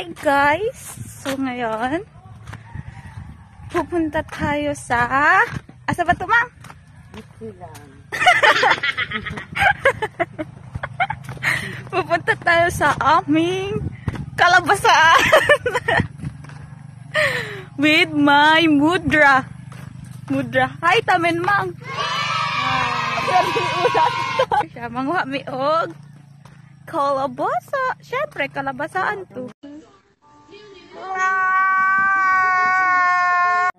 Hi guys! So ngayon, pupunta tayo sa... Asa ba ito, Mang? Dito lang. Pupunta tayo sa aming kalabasaan. With my mudra. Hi, tamen, Mang. Siya, manguha mi og kalabasa. Siyempre, kalabasaan to.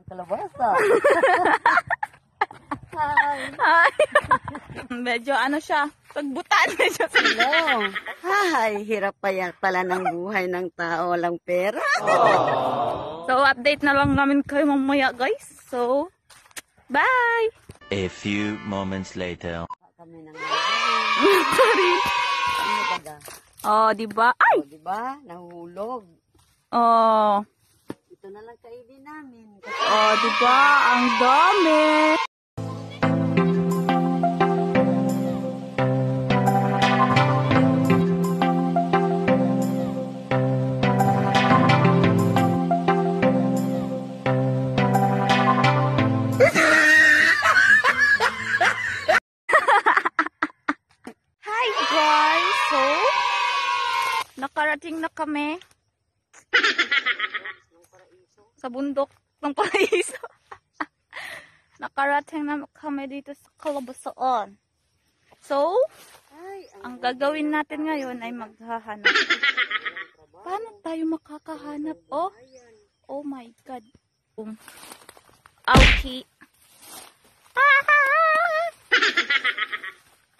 Kalabasa. Hi. Medyo ano siya, pagbutan medyo sa Hello. Hi, hirap pa yan pala ng buhay ng tao, walang pera. So, update na lang namin kayo mamaya, guys. So, bye! A few moments later. Kami nang Sorry. ano baga? Oh, diba? Ay! O, diba? Nahulog. Oh. Ito na lang kainin namin. Oh, diba? Ang dami! Hi guys! So, nakarating na kami sa bundok ng Paraiso. Nakarating na kami dito sa kalabasaan. So, Ay, ang gagawin natin ngayon ay maghahanap. Paano tayo makakahanap? Oh my God. Ouchie.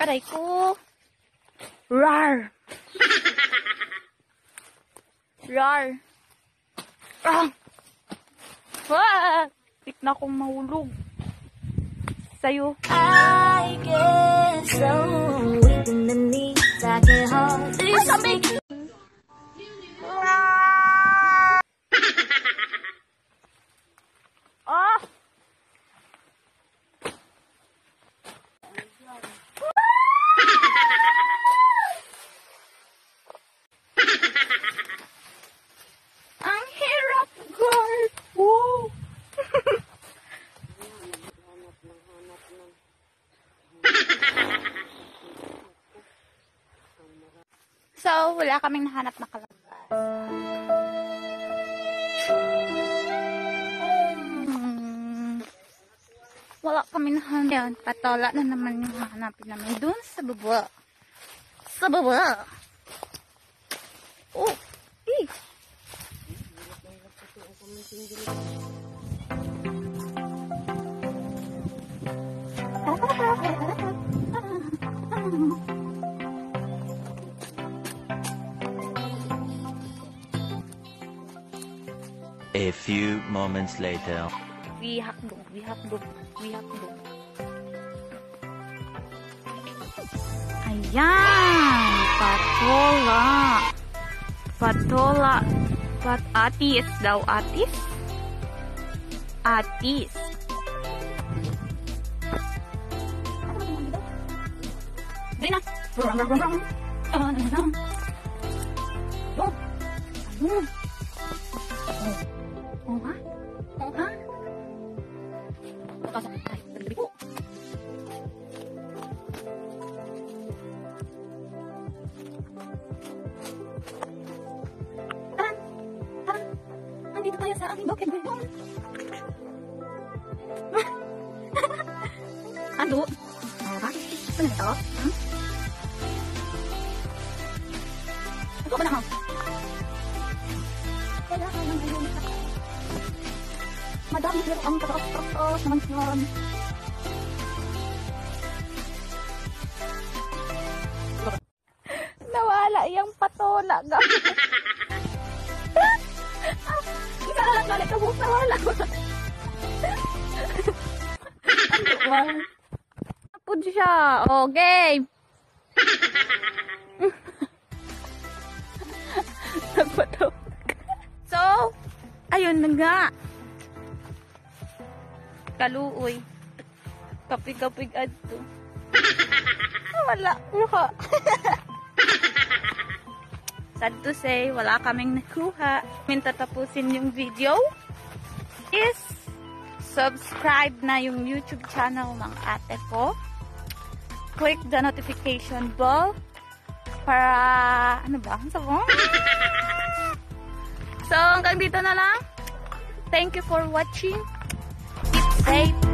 Aray ko. Rar. Rar. Ah. Tik na akong mahulog. Sa'yo. I guess so. Weak in the knees, I can hardly speak. Ah! Ang hirap, girl! Woo! So, wala kaming nahanap na kalabas. Wala kami nahanap. Yan, patala na naman yung hahanapin namin dun sa baba. Sa baba! Oh! Eh! A few moments later. Wihakdog. Ayan! Patola. Atis daw, atis? Atis. Dina. Oh, ha? Ay, nagligo. Tara. Nandito tayo sa aming bukid. Ando. Oh, ha? Ito na ito. Ito ba na ako? Kailangan ng ayun. Madami pero ang kataas naman yan. Nawala yung patola. Isa na lang balik kabuk. Nawala. Napod siya. Okay. Nagpataw. So, ayun na nga. Kaluoy. Kapig-kapig adto. Wala. Luka. sad to say, wala kaming nakuha. Tatapusin yung video is subscribe na yung YouTube channel ng ate ko. Click the notification bell para, ano ba? Ang sabong? So, hanggang dito na lang. Thank you for watching. Keep safe.